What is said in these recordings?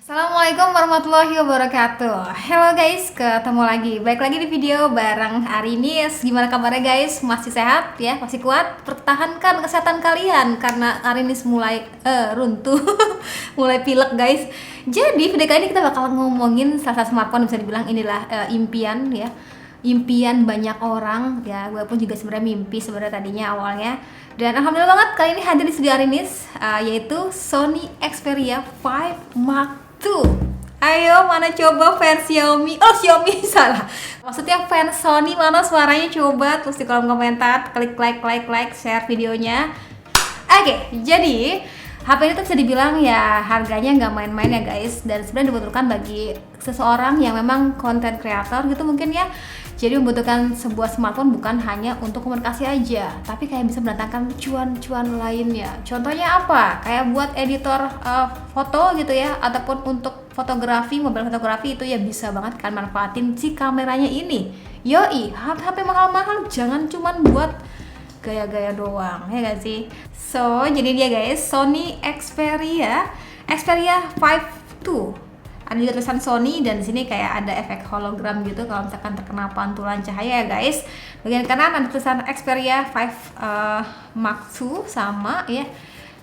Assalamualaikum warahmatullahi wabarakatuh. Hello guys, ketemu lagi. Baik lagi di video bareng Arinis. Gimana kabarnya guys? Masih sehat ya? Masih kuat? Pertahankan kesehatan kalian karena Arinis mulai runtuh, mulai pilek guys. Jadi video kali ini kita bakal ngomongin salah satu smartphone, bisa dibilang inilah impian ya. Impian banyak orang ya, gue pun juga sebenarnya mimpi sebenarnya tadinya awalnya. Dan alhamdulillah banget kali ini hadir di studio Arinis, yaitu Sony Xperia 5 Mark II. Ayo, mana coba fans Xiaomi? Oh, Xiaomi salah. Maksudnya fans Sony, mana suaranya? Coba terus di kolom komentar, klik like, share videonya. Oke, jadi HP ini tuh bisa dibilang ya harganya nggak main-main ya guys, dan sebenarnya dibutuhkan bagi seseorang yang memang content creator gitu mungkin ya. Jadi membutuhkan sebuah smartphone bukan hanya untuk komunikasi aja, tapi kayak bisa mendatangkan cuan-cuan lainnya. Contohnya apa? Kayak buat editor foto gitu ya, ataupun untuk fotografi, mobile fotografi itu ya bisa banget kan manfaatin si kameranya ini. Yoi, HP mahal-mahal jangan cuman buat gaya-gaya doang, ya gak sih? So, jadi dia guys, Sony Xperia 5 II. Ada juga tulisan Sony dan di sini kayak ada efek hologram gitu kalau misalkan terkena pantulan cahaya ya guys. Bagian kanan ada tulisan Xperia 5 Mark II sama ya.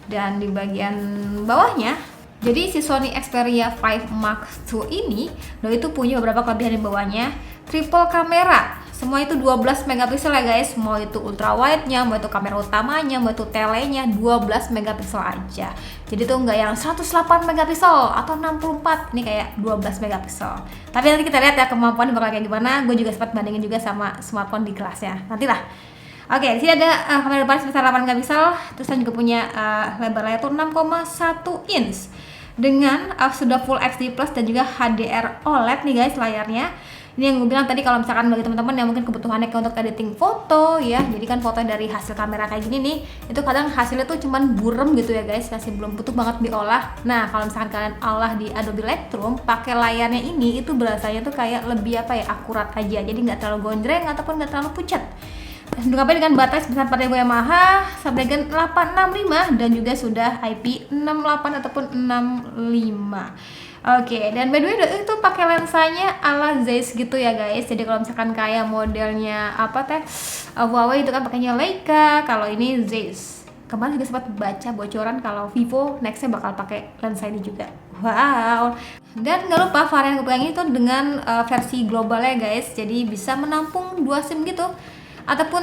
Dan di bagian bawahnya, jadi si Sony Xperia 5 Mark II ini itu punya beberapa kelebihan di bawahnya. Triple kamera, semua itu 12 megapiksel ya guys. Mau itu ultra wide-nya, mau itu kamera utamanya, mau itu telenya 12 megapiksel aja. Jadi tuh nggak yang 108 megapiksel atau 64, ini kayak 12 megapiksel. Tapi nanti kita lihat ya kemampuan bakal kayak gimana. Gue juga sempat bandingin juga sama smartphone di kelasnya. Nantilah. Oke, di sini ada kamera depan sebesar 8 megapiksel. Terus saya juga punya lebar layar tuh 6,1 inch dengan sudah Full HD Plus dan juga HDR OLED nih guys layarnya. Ini yang gue bilang tadi, kalau misalkan bagi teman-teman yang mungkin kebutuhannya kayak untuk editing foto ya, jadi kan foto dari hasil kamera kayak gini nih, itu kadang hasilnya tuh cuman burem gitu ya guys, masih belum butuh banget diolah. Nah kalau misalkan kalian olah di Adobe Lightroom pakai layarnya ini, itu berasanya tuh kayak lebih akurat aja, jadi nggak terlalu gonjreng ataupun nggak terlalu pucat. Dilengkapi dengan baterai sebesar 4000 Yamaha, Snapdragon 865 dan juga sudah IP68 ataupun 65. Oke, dan by the way itu pakai lensanya ala Zeiss gitu ya guys. Jadi kalau misalkan kayak modelnya Huawei itu kan pakainya Leica, kalau ini Zeiss. Kemarin juga sempat baca bocoran kalau Vivo nextnya bakal pakai lensa ini juga. Wow. Dan nggak lupa varian gue pegang itu dengan versi global ya guys. Jadi bisa menampung 2 SIM gitu ataupun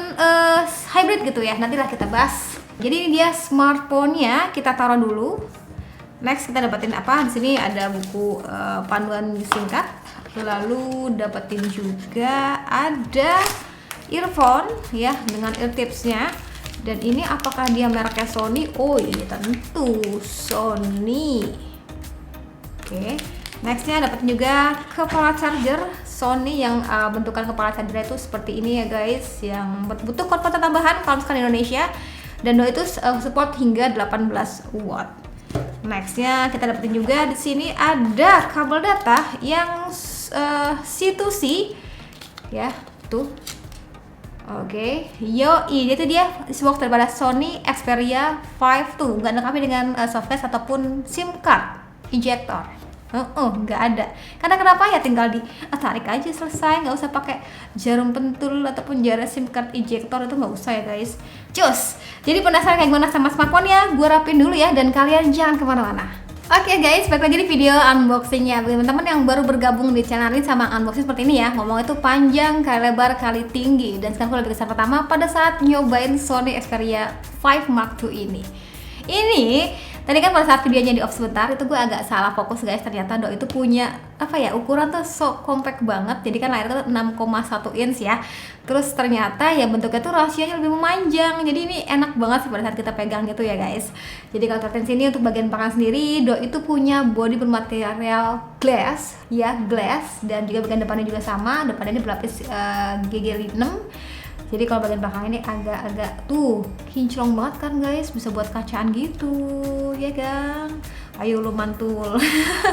hybrid gitu ya. Nantilah kita bahas. Jadi ini dia smartphone-nya, kita taruh dulu. Next kita dapetin apa? Di sini ada buku panduan singkat. Lalu dapetin juga ada earphone ya dengan ear tipsnya. Dan ini apakah dia mereknya Sony? Oh iya tentu Sony. Oke. Nextnya dapetin juga kepala charger Sony yang bentukan kepala charger itu seperti ini ya guys. Yang butuh kuota tambahan kalau misalkan di Indonesia. Dan itu support hingga 18 watt. Nextnya kita dapetin juga di sini ada kabel data yang C2C ya tuh. Oke, yoi, itu dia box daripada Sony Xperia 5 II. Nggak lengkap dengan software ataupun SIM card ejector. Nggak ada. Karena kenapa ya, tinggal tarik aja selesai, nggak usah pakai jarum pentul ataupun jarum SIM card ejector, itu nggak usah ya guys. Cus. Jadi penasaran kayak gimana sama smartphone ya? Gue rapin dulu ya, dan kalian jangan kemana-mana. Oke guys, balik lagi di video unboxingnya. Bagi teman-teman yang baru bergabung di channel ini sama unboxing seperti ini ya, ngomong itu panjang kali lebar kali tinggi. Dan sekarang gue lebih kesan pertama pada saat nyobain Sony Xperia 5 Mark II ini. Ini tadi kan pada saat videonya di off sebentar, itu gue agak salah fokus guys. Ternyata itu punya ukuran tuh compact banget. Jadi kan layarnya tuh 6,1 inch ya. Terus ternyata ya bentuknya tuh rasionya lebih memanjang. Jadi ini enak banget sih pada saat kita pegang gitu ya guys. Jadi kalau kalian sini untuk bagian belakang sendiri, itu punya body bermaterial glass ya, glass, dan juga bagian depannya juga sama. Depannya ini berlapis GG6. Jadi kalau bagian belakang ini agak-agak tuh kinclong banget kan guys, bisa buat kacaan gitu ya kan. Ayo lu mantul.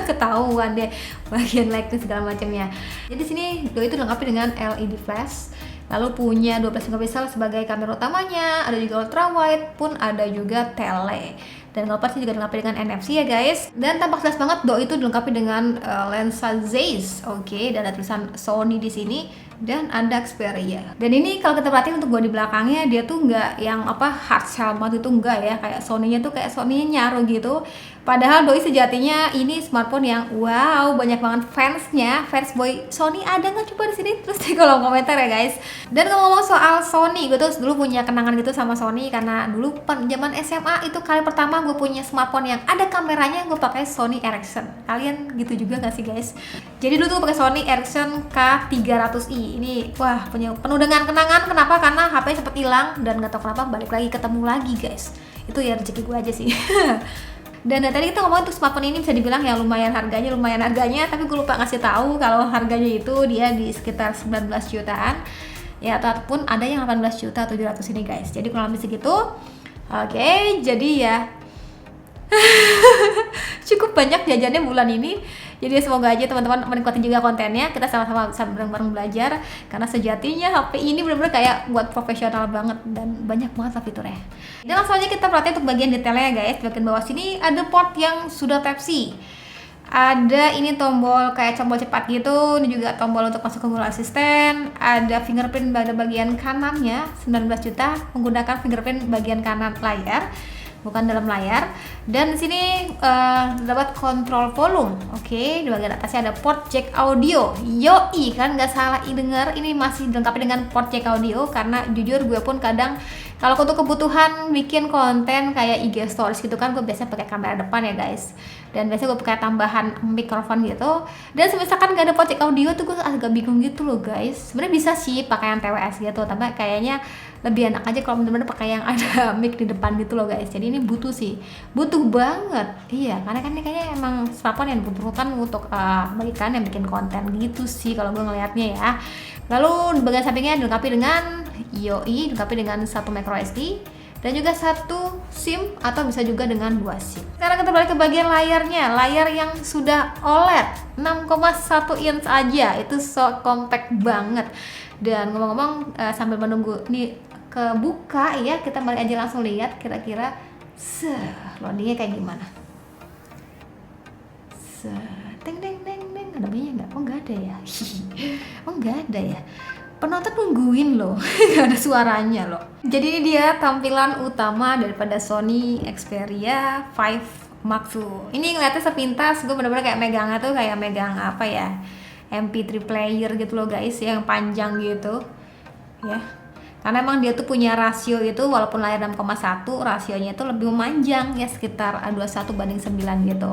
Ketahuan deh bagian lighting segala macamnya. Jadi sini itu dilengkapi dengan LED flash lalu punya 12 megapixel sebagai kamera utamanya, ada juga ultra wide, pun ada juga tele. Dan kalau pasti juga dilengkapi dengan NFC ya guys. Dan tampak jelas banget Doi itu dilengkapi dengan lensa Zeiss, oke, dan ada tulisan Sony di sini dan ada Xperia. Dan ini kalau kita perhatiin untuk bodi belakangnya dia tuh nggak yang hard shell banget, itu enggak ya, kayak Sony-nya tuh kayak Sony-nya nyaru gitu. Padahal Doi sejatinya ini smartphone yang wow, banyak banget fansnya, fans boy Sony ada nggak coba di sini? Terus di kolom komentar ya guys. Dan ngomong soal Sony, gue tuh dulu punya kenangan gitu sama Sony karena dulu zaman SMA itu kali pertama gue punya smartphone yang ada kameranya, gue pakai Sony Ericsson. Kalian gitu juga nggak sih guys? Jadi dulu tuh pakai Sony Ericsson K300i. Ini wah penuh dengan kenangan. Kenapa? Karena HP sempat hilang dan nggak tahu kenapa balik lagi ketemu lagi guys. Itu ya rezeki gue aja sih. Dan tadi kita ngomong untuk smartphone ini bisa dibilang ya lumayan harganya, tapi gue lupa ngasih tahu kalau harganya itu dia di sekitar 19 jutaan ya, ataupun ada yang 18 juta 700 ini guys. Jadi kurang lebih segitu. Oke, jadi ya cukup banyak jajannya bulan ini. Jadi semoga aja teman-teman menikmati juga kontennya. Kita sama-sama bisa bareng-bareng belajar karena sejatinya HP ini benar-benar kayak buat profesional banget dan banyak banget lah fiturnya. Dan langsung aja kita perhatiin untuk bagian detailnya ya guys. Bagian bawah sini ada port yang sudah Type-C. Ada ini tombol kayak tombol cepat gitu. Ini juga tombol untuk masuk ke Google Assistant. Ada fingerprint pada bagian kanannya 19 juta menggunakan fingerprint bagian kanan layar, bukan dalam layar. Dan di sini dapat kontrol volume. Oke, di bagian atasnya ada port jack audio. Yoi, kan nggak salah dengar, ini masih dilengkapi dengan port jack audio karena jujur gue pun kadang kalau untuk kebutuhan bikin konten kayak IG stories gitu kan, gue biasanya pakai kamera depan ya guys. Dan biasanya gue pakai tambahan mikrofon gitu. Dan misalkan nggak ada port jack audio tuh gue agak bingung gitu loh guys. Sebenarnya bisa sih pakai yang TWS gitu, tapi kayaknya lebih enak aja kalau bener-bener pakai yang ada mic di depan gitu loh guys. Jadi ini butuh banget, iya, karena kan ini kayaknya emang smartphone yang dibutuhkan untuk bagi kalian yang bikin konten gitu sih kalau gue ngelihatnya ya. Lalu di bagian sampingnya dilengkapi dengan dilengkapi dengan 1 micro SD dan juga 1 SIM atau bisa juga dengan 2 SIM. Sekarang kita balik ke bagian layarnya, layar yang sudah OLED 6,1 inch aja, itu so compact banget. Dan ngomong-ngomong sambil menunggu nih kebuka ya, kita balik aja langsung lihat kira-kira loadingnya kayak gimana. Teng teng teng teng, ada bunyinya nggak? Oh nggak ada ya. Oh nggak ada ya. Penonton nungguin loh, nggak ada suaranya loh. Jadi ini dia tampilan utama daripada Sony Xperia 5 Mark II. Ini ngeliatnya sepintas, gue bener-bener kayak megangnya tuh kayak megang apa ya, MP3 player gitu loh guys, yang panjang gitu ya. Karena emang dia tuh punya rasio itu, walaupun layar 6,1, rasionya itu lebih memanjang ya, sekitar 21:9 gitu.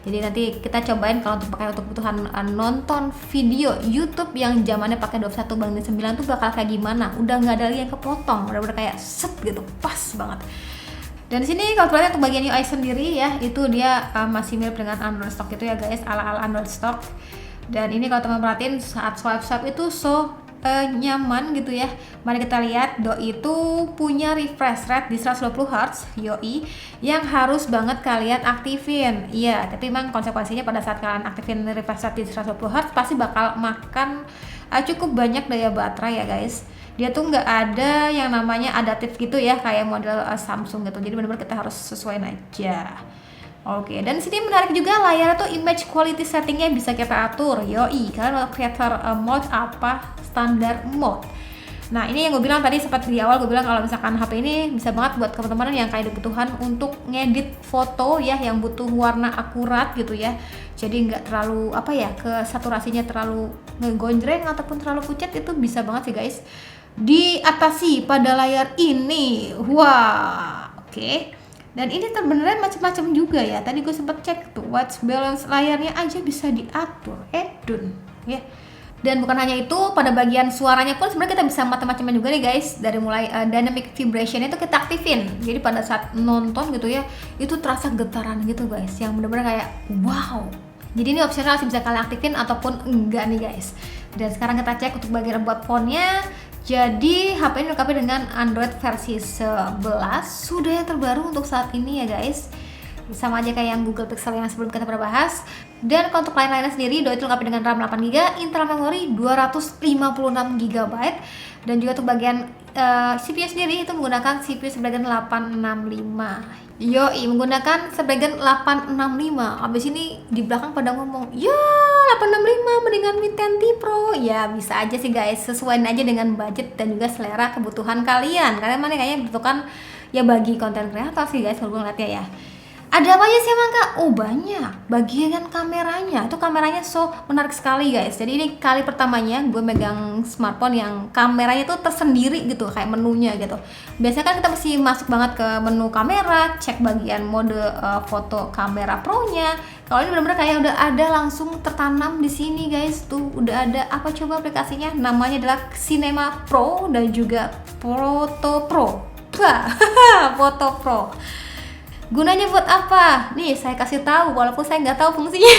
Jadi nanti kita cobain kalau untuk pakai untuk kebutuhan nonton video YouTube yang zamannya pakai 21:9 tuh bakal kayak gimana. Udah nggak ada lagi yang kepotong, bener-bener kayak set gitu, pas banget. Dan di sini kalau terlihat untuk bagian UI sendiri ya, itu dia masih mirip dengan Android stock itu ya guys, ala-ala Android stock. Dan ini kalau teman perhatiin saat swipe itu nyaman gitu ya. Mari kita lihat, Doi itu punya refresh rate di 120 Hz yoi, yang harus banget kalian aktifin. Iya, tapi memang konsekuensinya pada saat kalian aktifin refresh rate di 120 Hz pasti bakal makan cukup banyak daya baterai ya guys. Dia tuh nggak ada yang namanya adaptif gitu ya, kayak model Samsung gitu. Jadi benar-benar kita harus sesuaiin aja. Oke, dan sini menarik juga layar tuh image quality settingnya bisa kita atur. Yoi, kalian mau creator mode apa, standar mode. Nah ini yang gue bilang tadi, seperti di awal gue bilang kalau misalkan HP ini bisa banget buat teman-teman yang kayak dibutuhan untuk ngedit foto ya, yang butuh warna akurat gitu ya. Jadi nggak terlalu apa ya, ke saturasinya terlalu ngegonjreng ataupun terlalu pucat, itu bisa banget sih guys diatasi pada layar ini. Wah, oke. Dan ini sebenarnya macam-macam juga ya. Tadi gue sempat cek tuh white balance layarnya aja bisa diatur, edun ya. Dan bukan hanya itu, pada bagian suaranya pun sebenarnya kita bisa macam-macam juga nih guys. Dari mulai dynamic vibration itu kita aktifin. Jadi pada saat nonton gitu ya, itu terasa getaran gitu guys, yang bener-bener kayak wow. Jadi ini opsional sih, bisa kalian aktifin ataupun enggak nih guys. Dan sekarang kita cek untuk bagian buat fontnya. Jadi HP ini dilengkapi dengan Android versi 11, sudah yang terbaru untuk saat ini ya guys. Sama aja kayak yang Google Pixel yang sebelum kita pernah bahas. Dan kalau untuk lain-lainnya sendiri, doi itu dilengkapi dengan RAM 8 GB, internal memory 256 GB, dan juga untuk bagian CPU sendiri itu menggunakan CPU Snapdragon 865. Yoi, menggunakan Snapdragon 865. Abis ini di belakang pada ngomong, ya 865 mendingan Mi 10T Pro. Ya bisa aja sih guys, sesuaiin aja dengan budget dan juga selera kebutuhan kalian. Karena mana kayaknya dibutuhkan ya bagi konten kreator sih guys, kalau gue ngeliatnya ya. Ada apa aja sih emang kak? Oh banyak. Bagian kameranya, itu kameranya so menarik sekali guys. Jadi ini kali pertamanya gue megang smartphone yang kameranya tuh tersendiri gitu, kayak menunya gitu. Biasanya kan kita mesti masuk banget ke menu kamera, cek bagian mode foto kamera pro-nya. Kalau ini benar-benar kayak udah ada langsung tertanam di sini guys. Tuh udah ada apa coba aplikasinya? Namanya adalah Cinema Pro dan juga Photo Pro. Photo Pro. Gunanya buat apa? Nih saya kasih tahu walaupun saya nggak tahu fungsinya.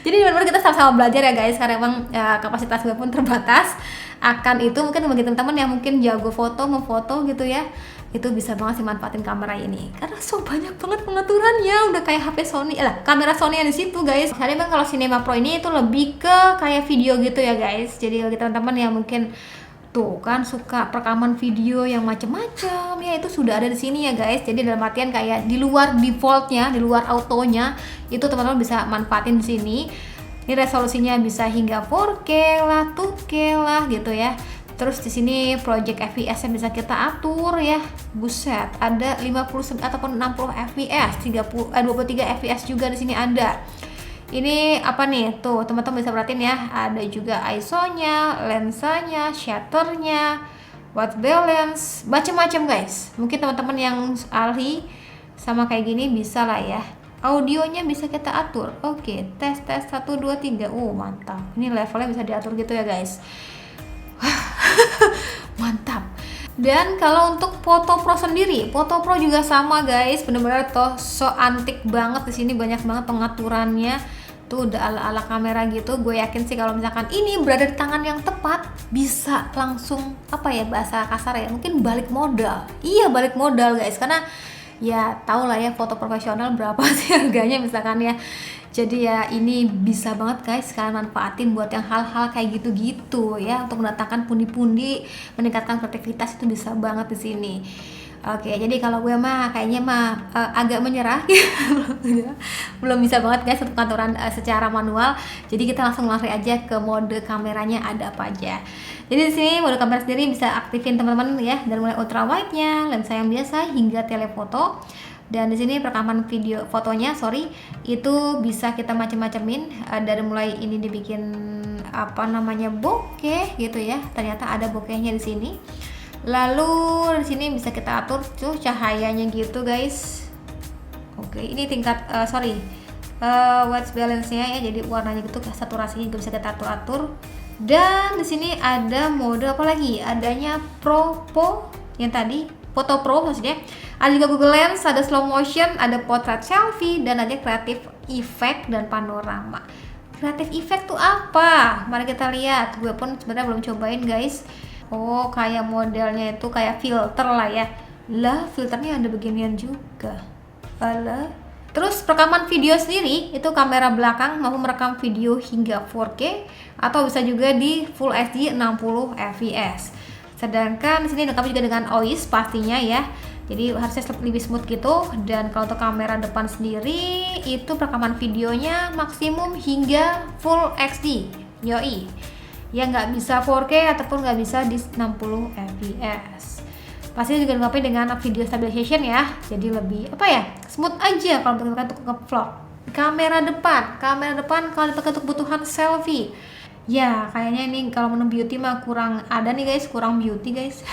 Jadi benar-benar kita sama-sama belajar ya guys, karena emang kapasitas gue pun terbatas. Akan itu mungkin bagi teman-teman yang mungkin jago foto, memfoto gitu ya, itu bisa banget sih manfaatin kamera ini. Karena so banyak banget pengaturannya, udah kayak HP Sony, kamera Sony yang di situ guys. Karena emang kalau Cinema Pro ini itu lebih ke kayak video gitu ya guys. Jadi bagi teman-teman yang mungkin tuh kan suka perekaman video yang macem-macem ya, itu sudah ada di sini ya guys. Jadi dalam artian kayak di luar defaultnya, di luar autonya, itu teman-teman bisa manfaatin di sini. Ini resolusinya bisa hingga 4K lah, 2K lah gitu ya. Terus di sini project FPS yang bisa kita atur ya. Buset, ada 50 ataupun 60 fps, 23 fps juga di sini ada. Ini apa nih? Tuh, teman-teman bisa perhatiin ya. Ada juga ISO-nya, lensanya, shutternya, white balance, macam-macam guys. Mungkin teman-teman yang ahli sama kayak gini bisa lah ya. Audionya bisa kita atur. Oke, tes 1 2 3. Mantap. Ini levelnya bisa diatur gitu ya guys. Mantap. Dan kalau untuk Photo Pro sendiri, Photo Pro juga sama guys, bener-bener toh so antik banget di sini, banyak banget pengaturannya. Tuh udah ala-ala kamera gitu. Gue yakin sih kalau misalkan ini berada di tangan yang tepat, bisa langsung apa ya, bahasa kasar ya, mungkin balik modal. Iya, balik modal guys, karena ya tau lah ya foto profesional berapa sih harganya misalkan ya. Jadi ya ini bisa banget guys kalian manfaatin buat yang hal-hal kayak gitu-gitu ya, untuk mendatangkan pundi-pundi, meningkatkan produktivitas, itu bisa banget di sini. Oke, jadi kalau gue mah kayaknya agak menyerah belum bisa banget guys untuk pengaturan secara manual. Jadi kita langsung lari aja ke mode kameranya ada apa aja. Jadi di sini mode kamera sendiri bisa aktifin teman-teman ya, dari mulai ultra wide-nya, lensa yang biasa hingga telefoto. Dan di sini perekaman video fotonya itu bisa kita macam-macamin, dari mulai ini dibikin apa namanya bokeh gitu ya. Ternyata ada bokehnya di sini. Lalu di sini bisa kita atur tuh cahayanya gitu guys. Oke, ini tingkat white balance-nya ya, jadi warnanya gitu, saturasinya juga bisa kita atur-atur. Dan di sini ada mode apa lagi? Adanya Pro yang tadi, Photo Pro maksudnya. Ada juga Google Lens, ada slow motion, ada portrait selfie, dan ada creative effect dan panorama. Creative effect tuh apa? Mari kita lihat. Gue pun sebenarnya belum cobain guys. Oh, kayak modelnya itu kayak filter lah ya. Lah, filternya ada beginian juga. Alah. Terus perekaman video sendiri itu kamera belakang mampu merekam video hingga 4K atau bisa juga di Full HD 60 fps. Sedangkan di sini lengkap juga dengan OIS pastinya ya. Jadi harusnya lebih smooth gitu. Dan kalau untuk kamera depan sendiri itu perekaman videonya maksimum hingga Full HD. Yoi. Ya nggak bisa 4K ataupun nggak bisa di 60 fps. Pasti juga dilengkapi dengan video stabilization ya, jadi lebih apa ya, smooth aja kalau untuk nge-vlog. Kamera depan kalau dipakai untuk kebutuhan selfie, ya kayaknya ini kalau menu beauty mah kurang ada nih guys, kurang beauty guys.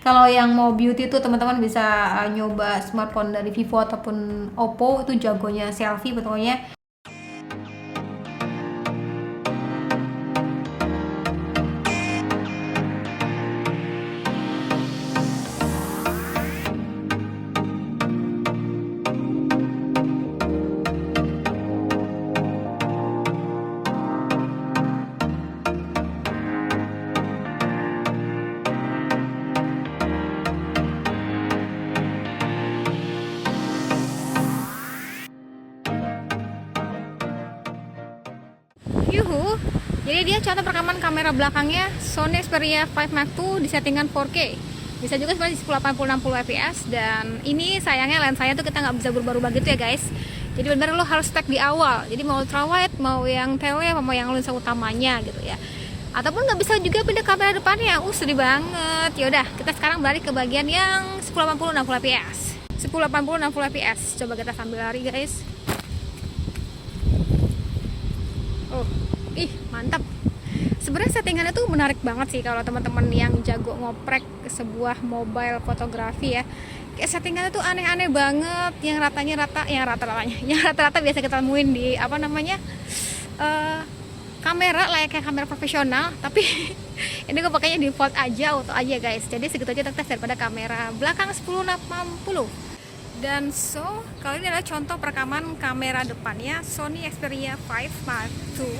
Kalau yang mau beauty tuh teman-teman bisa nyoba smartphone dari Vivo ataupun Oppo, itu jagonya selfie betulnya. Yuhu. Jadi dia contoh perekaman kamera belakangnya Sony Xperia 5 Mark II di settingan 4K. Bisa juga sebenarnya di 1080 60 fps, dan ini sayangnya lensanya tuh kita nggak bisa berubah-ubah gitu ya guys. Jadi benar-benar lo harus tag di awal. Jadi mau ultrawide, mau yang tele, mau yang lensa utamanya gitu ya. Ataupun nggak bisa juga pindah kamera depannya. Sedih banget. Yaudah, kita sekarang balik ke bagian yang 1080 60 fps. 1080 60 fps. Coba kita sambil lari guys. Mantap. Sebenarnya settingannya tuh menarik banget sih kalau teman-teman yang jago ngoprek sebuah mobile fotografi ya. Kayak settingannya tuh aneh-aneh banget, yang rata-rata biasa kita temuin di kamera layaknya kamera profesional, tapi ini gue pakainya default aja, auto aja guys. Jadi segitu aja tes daripada kamera belakang 1060. Dan kali ini adalah contoh perekaman kamera depannya Sony Xperia 5 Mark II.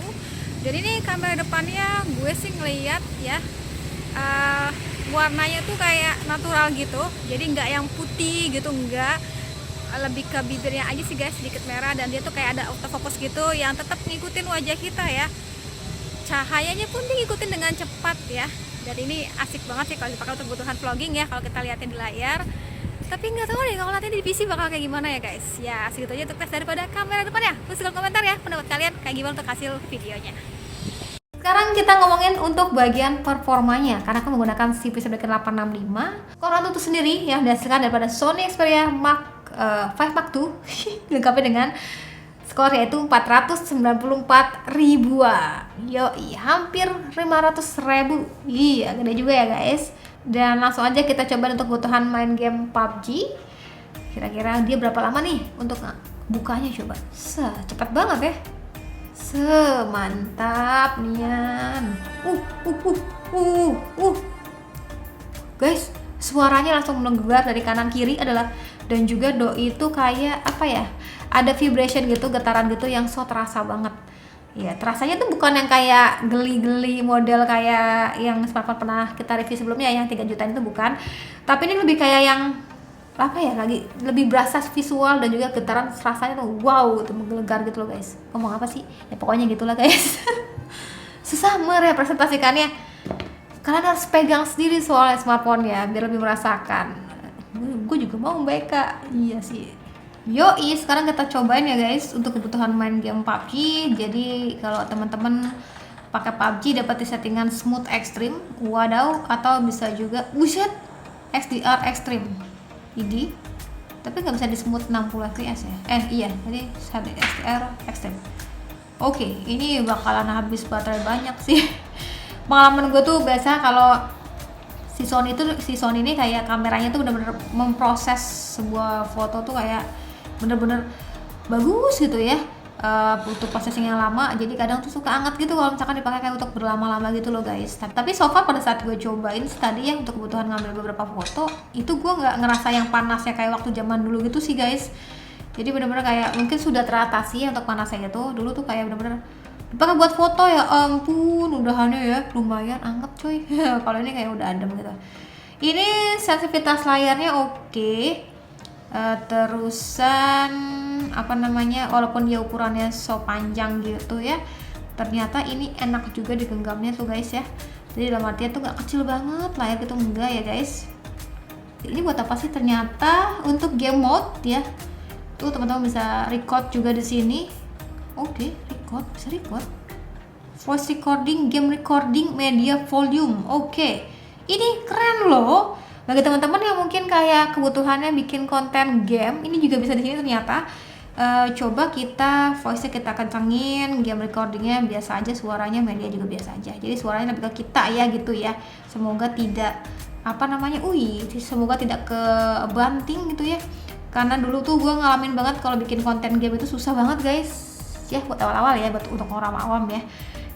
Jadi ini kamera depannya gue sih ngeliat ya, warnanya tuh kayak natural gitu, jadi nggak yang putih gitu, nggak, lebih ke bibirnya aja sih guys sedikit merah, dan dia tuh kayak ada autofocus gitu yang tetap ngikutin wajah kita ya. Cahayanya pun dia ngikutin dengan cepat ya, dan ini asik banget sih kalau dipakai untuk kebutuhan vlogging ya kalau kita lihatin di layar. Tapi nggak tahu deh kalau nanti di PC bakal kayak gimana ya guys. Ya segitu aja untuk tes daripada kamera depannya. Terus di komentar ya pendapat kalian kayak gimana untuk hasil videonya. Sekarang kita ngomongin untuk bagian performanya, karena aku menggunakan CPU Snapdragon 865. Core RAM itu sendiri yang dihasilkan daripada Sony Xperia 5 Mark II dilengkapi dengan skor yaitu 494 ribuan. Yoi, hampir 500 ribu. Iya, gede juga ya guys. Dan langsung aja kita coba untuk kebutuhan main game PUBG. Kira-kira dia berapa lama nih untuk bukanya, coba. Cepat banget ya. Semantap nian. Guys, suaranya langsung menggelegar dari kanan kiri adalah, dan juga doi itu kayak apa ya? Ada vibration gitu, getaran gitu yang terasa banget. Ya, terasanya tuh bukan yang kayak geli-geli model kayak yang smartphone pernah kita review sebelumnya yang 3 jutaan itu, bukan. Tapi ini lebih kayak yang apa ya, lagi lebih berasa visual dan juga getaran rasanya tuh wow, itu menggelegar gitu loh guys. Ngomong apa sih? Ya pokoknya gitulah guys. Susah merepresentasikannya. Kalian harus pegang sendiri soalnya smartphone ya biar lebih merasakan. Gue juga mau BK. Iya sih. Yoi, sekarang kita cobain ya guys untuk kebutuhan main game PUBG. Jadi kalau teman-teman pakai PUBG dapat di settingan smooth extreme, wadaw, atau bisa juga buset XDR extreme. Ini tapi nggak bisa di smooth 60 fps ya. Iya, jadi XDR extreme. Oke, ini bakalan habis baterai banyak sih. Pengalaman gue tuh biasa kalau si Sony ini kayak kameranya tuh bener-bener memproses sebuah foto tuh kayak bener-bener bagus gitu ya, butuh processing yang lama, jadi kadang tuh suka anget gitu kalau misalkan dipakai kayak untuk berlama-lama gitu loh guys. Tapi so far pada saat gue cobain tadi ya untuk kebutuhan ngambil beberapa foto, itu gue nggak ngerasa yang panasnya kayak waktu zaman dulu gitu sih guys. Jadi bener-bener kayak mungkin sudah teratasi ya untuk panasnya gitu. Dulu tuh kayak bener-bener dipakai buat foto ya ampun, udahannya ya lumayan anget coy. Kalau ini kayak udah adem gitu. Ini sensitivitas layarnya oke. Terusan walaupun dia ukurannya panjang gitu ya, ternyata ini enak juga digenggamnya tuh guys ya. Jadi dalam artinya tuh gak kecil banget layar gitu, enggak ya guys. Ini buat apa sih? Ternyata untuk game mode ya. Tuh teman-teman bisa record juga di sini. Oke, bisa record. Voice recording, game recording, media volume. Oke. Ini keren loh. Bagi teman-teman yang mungkin kayak kebutuhannya bikin konten game, ini juga bisa di sini ternyata. Coba kita voice-nya kita kencengin, game recordingnya biasa aja, suaranya media juga biasa aja. Jadi suaranya lebih ke kita ya gitu ya. Semoga tidak semoga tidak kebanting gitu ya. Karena dulu tuh gue ngalamin banget kalau bikin konten game itu susah banget guys. Ya buat awal-awal ya, buat untuk orang awam ya.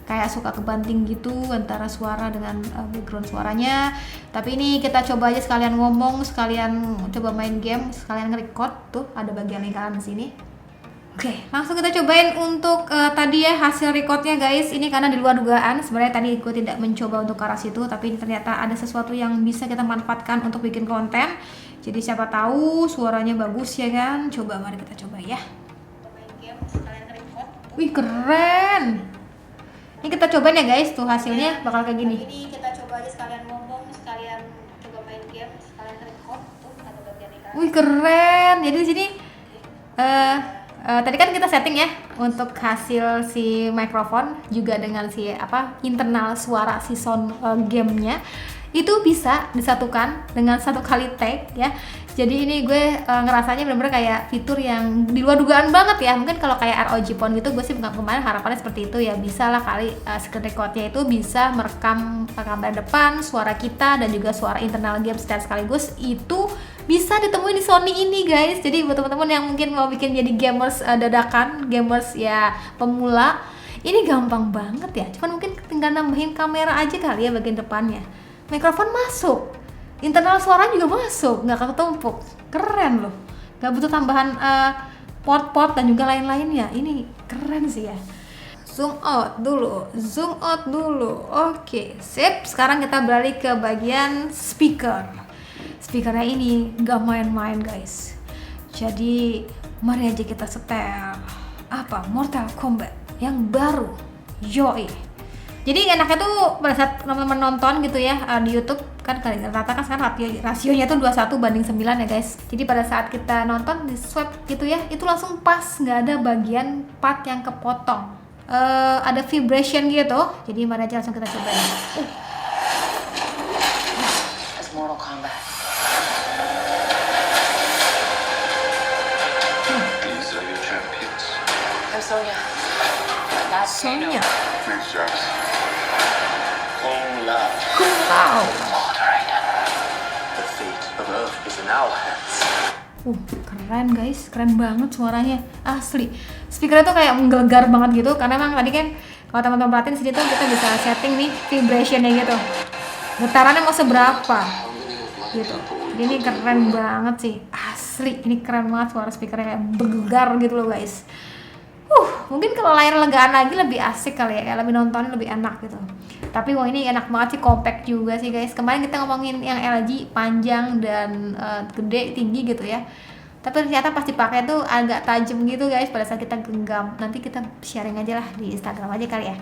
Kayak suka kebanting gitu antara suara dengan background suaranya. Tapi ini kita coba aja sekalian ngomong, sekalian coba main game, sekalian nge-record. Tuh ada bagian lingkaran di sini. Oke, langsung kita cobain untuk tadi ya hasil recordnya guys. Ini karena di luar dugaan. Sebenarnya tadi gue tidak mencoba untuk ke arah situ, tapi ternyata ada sesuatu yang bisa kita manfaatkan untuk bikin konten. Jadi siapa tahu suaranya bagus ya kan. Coba, mari kita coba ya. Main game sekalian nge-record. Wih keren. Ini kita cobain ya guys, tuh hasilnya bakal kayak gini. Ini kita coba aja sekalian ngomong, sekalian coba main game, sekalian record tuh ada bagian ini kan. Wih keren. Jadi di sini tadi kan kita setting ya untuk hasil si mikrofon juga dengan si internal suara si sound gamenya itu bisa disatukan dengan satu kali tag ya. Jadi ini gue ngerasanya bener-bener kayak fitur yang di luar dugaan banget ya. Mungkin kalau kayak ROG Phone gitu gue sih kemarin harapannya seperti itu ya, bisa lah kali screen recordnya itu bisa merekam kamera depan, suara kita dan juga suara internal game secara sekaligus. Itu bisa ditemuin di Sony ini guys. Jadi buat teman-teman yang mungkin mau bikin jadi gamers dadakan, gamers ya pemula, ini gampang banget ya. Cuman mungkin tinggal nambahin kamera aja kali ya bagian depannya. Mikrofon masuk, internal suara juga masuk, nggak ketumpuk, keren loh. Nggak butuh tambahan port-port dan juga lain-lainnya. Ini keren sih ya. Zoom out dulu. Oke, sip. Sekarang kita beralih ke bagian speaker. Speakernya ini nggak main-main guys. Jadi mari aja kita setel Mortal Kombat yang baru, yoi. Jadi enaknya tuh pada saat teman-teman nonton gitu ya di YouTube kan rata-rata kan sekarang rasionya tuh 21:9 ya guys. Jadi pada saat kita nonton di swipe gitu ya, itu langsung pas, nggak ada bagian part yang kepotong. Ada vibration gitu. Jadi mari aja langsung kita cobain. It's Mortal Kombat. These are your champions. I'm Sonya. That's Sonya. Thanks, Jax. Kung Lao. Lord Raiden. The fate of Earth is in our hands. Keren guys, keren banget suaranya, asli. Speakernya tuh kayak menggelegar banget gitu, karena emang tadi kan kalau teman-teman perhatiin sini tuh kita bisa setting nih vibrationnya gitu, getarannya mau seberapa gitu. Jadi ini keren banget sih, asli. Ini keren banget suara speakernya kayak bergegar gitu loh guys. Mungkin kalau layar legaan lagi lebih asik kali ya, kayak lebih nontonnya lebih enak gitu. Tapi wah ini enak banget sih, compact juga sih guys. Kemarin kita ngomongin yang LG panjang dan gede, tinggi gitu ya. Tapi ternyata pas dipakai tuh agak tajam gitu guys pada saat kita genggam. Nanti kita sharing aja lah di Instagram aja kali ya.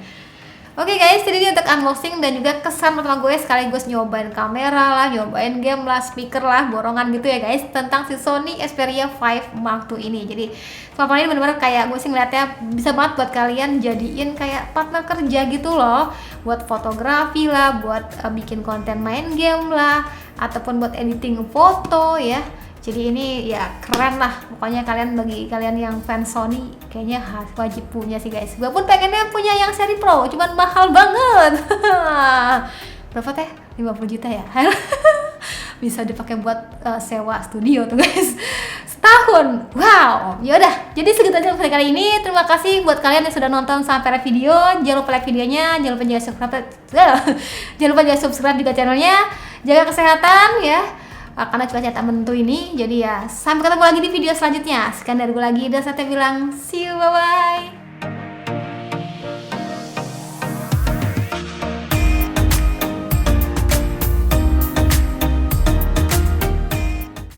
Oke guys, jadi ini untuk unboxing dan juga kesan pertama gue sekaligus nyobain kamera lah, nyobain game lah, speaker lah, borongan gitu ya guys, tentang si Sony Xperia 5 Mark II ini. Jadi smartphone ini bener-bener kayak gue sih ngeliatnya bisa banget buat kalian jadiin kayak partner kerja gitu loh, buat fotografi lah, buat bikin konten main game lah, ataupun buat editing foto ya. Jadi ini ya keren lah, pokoknya bagi kalian yang fans Sony kayaknya wajib punya sih guys. Gue pun pengennya punya yang seri Pro, cuman mahal banget. Berapa teh? 50 juta ya? Bisa dipakai buat sewa studio tuh guys, setahun. Wow, yaudah. Jadi segitu aja untuk kali ini. Terima kasih buat kalian yang sudah nonton sampai video. Jangan lupa like videonya, jangan lupa juga subscribe. Jangan lupa juga subscribe juga channelnya. Jaga kesehatan ya, karena cuaca tak menentu ini. Jadi ya sampai ketemu lagi di video selanjutnya. Sekian dari gue lagi, dan saya bilang see you, bye bye.